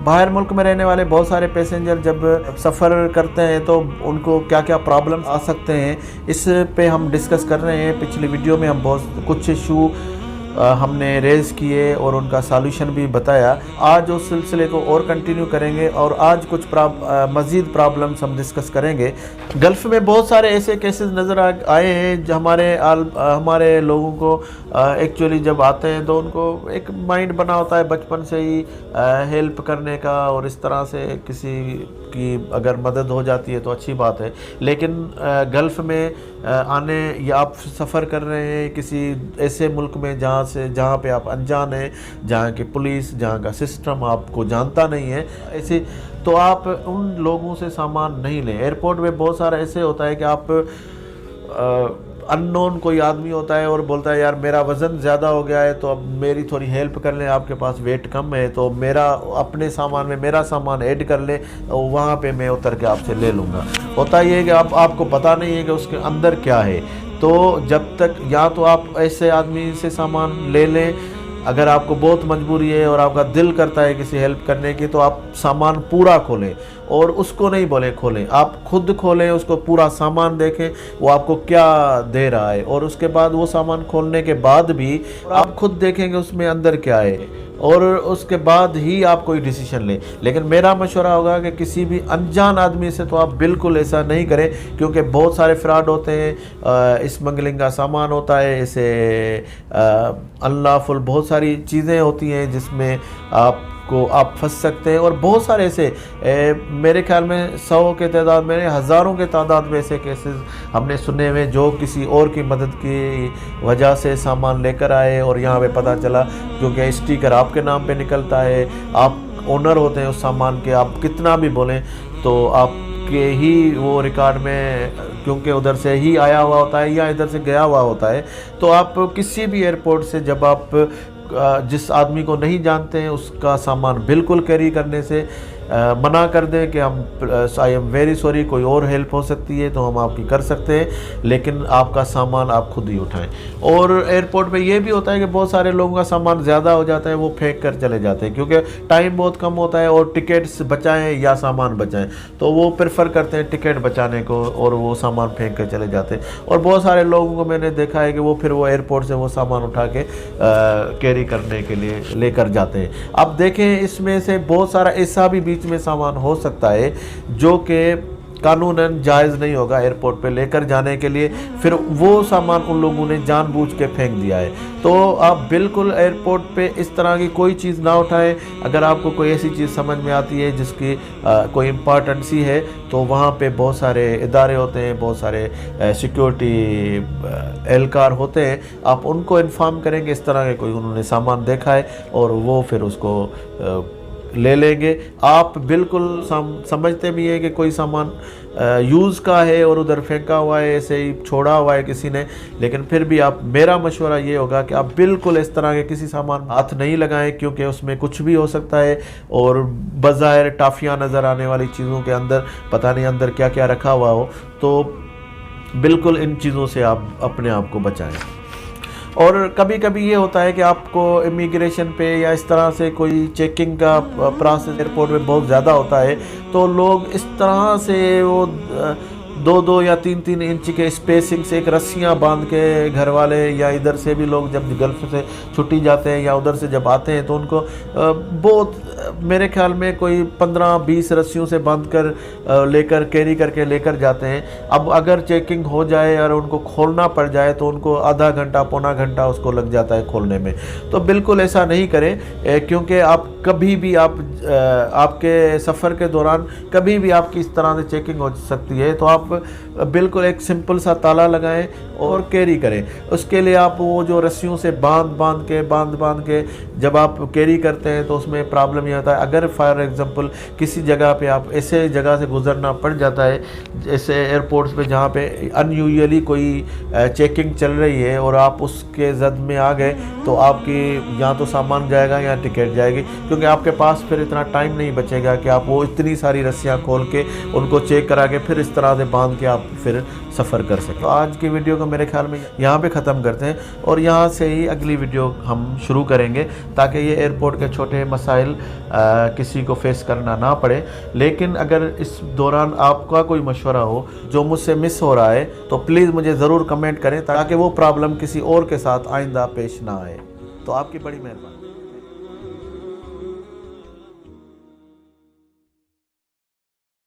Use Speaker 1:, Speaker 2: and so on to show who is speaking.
Speaker 1: باہر ملک میں رہنے والے بہت سارے پیسنجر جب سفر کرتے ہیں تو ان کو کیا کیا پرابلمس آ سکتے ہیں، اس پہ ہم ڈسکس کر رہے ہیں۔ پچھلی ویڈیو میں ہم بہت کچھ ایشو ہم نے ریز کیے اور ان کا سالوشن بھی بتایا۔ آج اس سلسلے کو اور کنٹینیو کریں گے اور آج کچھ مزید پرابلمس ہم ڈسکس کریں گے۔ گلف میں بہت سارے ایسے کیسز نظر آئے ہیں جو ہمارے لوگوں کو ایکچولی جب آتے ہیں تو ان کو ایک مائنڈ بنا ہوتا ہے بچپن سے ہی ہیلپ کرنے کا، اور اس طرح سے کسی کی اگر مدد ہو جاتی ہے تو اچھی بات ہے۔ لیکن گلف میں آنے یا آپ سفر کر رہے ہیں کسی ایسے ملک میں جہاں پہ آپ انجان ہیں، جہاں کی پولیس، جہاں کا سسٹم آپ کو جانتا نہیں ہے، ایسے تو آپ ان لوگوں سے سامان نہیں لیں۔ ایئرپورٹ میں بہت سارا ایسے ہوتا ہے کہ آپ ان نون کوئی آدمی ہوتا ہے اور بولتا ہے یار میرا وزن زیادہ ہو گیا ہے تو اب میری تھوڑی ہیلپ کر لیں، آپ کے پاس ویٹ کم ہے تو میرا اپنے سامان میں میرا سامان ایڈ کر لیں، وہاں پہ میں اتر کے آپ سے لے لوں گا۔ ہوتا یہ ہے کہ آپ کو پتہ نہیں ہے کہ اس کے اندر کیا ہے، تو جب تک یا تو آپ ایسے آدمی سے سامان لے لیں، اگر آپ کو بہت مجبوری ہے اور آپ کا دل کرتا ہے کسی ہیلپ کرنے کی تو آپ سامان پورا کھولیں، اور اس کو نہیں بولیں کھولیں، آپ خود کھولیں، اس کو پورا سامان دیکھیں وہ آپ کو کیا دے رہا ہے، اور اس کے بعد وہ سامان کھولنے کے بعد بھی آپ خود دیکھیں کہ اس میں اندر کیا ہے، اور اس کے بعد ہی آپ کوئی ڈیسیشن لیں۔ لیکن میرا مشورہ ہوگا کہ کسی بھی انجان آدمی سے تو آپ بالکل ایسا نہیں کریں، کیونکہ بہت سارے فراڈ ہوتے ہیں، اسمگلنگ کا سامان ہوتا ہے، ایسے انلافل بہت ساری چیزیں ہوتی ہیں جس میں آپ پھنس سکتے ہیں، اور بہت سارے ایسے میرے خیال میں 100 کے تعداد میں ہزاروں کے تعداد میں ایسے کیسز ہم نے سنے ہوئے جو کسی اور کی مدد کی وجہ سے سامان لے کر آئے اور یہاں پہ پتہ چلا، کیونکہ اسٹیکر آپ کے نام پہ نکلتا ہے، آپ اونر ہوتے ہیں اس سامان کے، آپ کتنا بھی بولیں تو آپ کے ہی وہ ریکارڈ میں، کیونکہ ادھر سے ہی آیا ہوا ہوتا ہے یا ادھر سے گیا ہوا ہوتا ہے، تو آپ کسی بھی ایئرپورٹ سے جب آپ جس آدمی کو نہیں جانتے ہیں اس کا سامان بالکل کیری کرنے سے منع کر دیں کہ آئی ایم ویری سوری، کوئی اور ہیلپ ہو سکتی ہے تو ہم آپ کی کر سکتے ہیں، لیکن آپ کا سامان آپ خود ہی اٹھائیں۔ اور ایئرپورٹ پہ یہ بھی ہوتا ہے کہ بہت سارے لوگوں کا سامان زیادہ ہو جاتا ہے، وہ پھینک کر چلے جاتے ہیں کیونکہ ٹائم بہت کم ہوتا ہے، اور ٹکٹس بچائیں یا سامان بچائیں تو وہ پریفر کرتے ہیں ٹکٹ بچانے کو، اور وہ سامان پھینک کر چلے جاتے ہیں۔ اور بہت سارے لوگوں کو میں نے دیکھا ہے کہ وہ پھر وہ ایئرپورٹ سے وہ سامان اٹھا کے کیری کرنے کے لیے لے کر جاتے ہیں۔ اب دیکھیں اس میں سے بہت سارا ایسا بھی بیچ میں سامان ہو سکتا ہے جو کہ قانوناً جائز نہیں ہوگا ایئرپورٹ پہ لے کر جانے کے لیے، پھر وہ سامان ان لوگوں نے جان بوجھ کے پھینک دیا ہے۔ تو آپ بالکل ایئرپورٹ پہ اس طرح کی کوئی چیز نہ اٹھائیں۔ اگر آپ کو کوئی ایسی چیز سمجھ میں آتی ہے جس کی کوئی امپارٹنسی ہے تو وہاں پہ بہت سارے ادارے ہوتے ہیں، بہت سارے سیکیورٹی اہلکار ہوتے ہیں، آپ ان کو انفارم کریں کہ اس طرح کے کوئی انہوں نے سامان دیکھا ہے، اور وہ پھر اس کو لے لیں گے۔ آپ بالکل سمجھتے بھی ہیں کہ کوئی سامان یوز کا ہے اور ادھر پھینکا ہوا ہے، ایسے ہی چھوڑا ہوا ہے کسی نے، لیکن پھر بھی میرا مشورہ یہ ہوگا کہ آپ بالکل اس طرح کے کسی سامان ہاتھ نہیں لگائیں، کیونکہ اس میں کچھ بھی ہو سکتا ہے، اور بظاہر ٹافیاں نظر آنے والی چیزوں کے اندر پتہ نہیں اندر کیا کیا رکھا ہوا ہو، تو بالکل ان چیزوں سے آپ اپنے آپ کو بچائیں۔ اور کبھی کبھی یہ ہوتا ہے کہ آپ کو امیگریشن پہ یا اس طرح سے کوئی چیکنگ کا پروسیس ایئرپورٹ میں بہت زیادہ ہوتا ہے، تو لوگ اس طرح سے وہ 2 یا 3 انچ کے اسپیسنگ سے ایک رسیاں باندھ کے گھر والے یا ادھر سے بھی لوگ جب گلف سے چھٹی جاتے ہیں یا ادھر سے جب آتے ہیں تو ان کو بہت میرے خیال میں کوئی 15-20 رسیوں سے باندھ کر لے کر کیری کر کے لے کر جاتے ہیں۔ اب اگر چیکنگ ہو جائے اور ان کو کھولنا پڑ جائے تو ان کو آدھا گھنٹہ پونا گھنٹہ اس کو لگ جاتا ہے کھولنے میں، تو بالکل ایسا نہیں کریں، کیونکہ آپ کبھی بھی آپ کے سفر کے دوران کبھی بھی آپ کی اس طرح سے چیکنگ ہو سکتی ہے، تو آپ بالکل ایک سمپل سا تالا لگائیں اور کیری کریں۔ اس کے لیے آپ وہ جو رسیوں سے باندھ کے جب آپ کیری کرتے ہیں تو اس میں پرابلم یہ ہوتا ہے، اگر فار ایگزامپل کسی جگہ پہ آپ ایسے جگہ سے گزرنا پڑ جاتا ہے، جیسے ایئرپورٹس پہ جہاں پہ ان یوزلی کوئی چیکنگ چل رہی ہے اور آپ اس کے زد میں آ گئے، تو آپ کی یا تو سامان جائے گا یا ٹکٹ جائے گی، کیونکہ آپ کے پاس پھر اتنا ٹائم نہیں بچے گا کہ آپ وہ اتنی ساری رسیاں کھول کے ان کو چیک کرا کے پھر اس طرح سے باندھ باندھ کے آپ پھر سفر کر سکیں۔ تو آج کی ویڈیو کو میرے خیال میں یہاں پہ ختم کرتے ہیں اور یہاں سے ہی اگلی ویڈیو ہم شروع کریں گے تاکہ یہ ایئرپورٹ کے چھوٹے مسائل کسی کو فیس کرنا نہ پڑے۔ لیکن اگر اس دوران آپ کا کوئی مشورہ ہو جو مجھ سے مس ہو رہا ہے تو پلیز مجھے ضرور کمنٹ کریں تاکہ وہ پرابلم کسی اور کے ساتھ آئندہ پیش نہ آئے۔ تو آپ کی بڑی مہربانی۔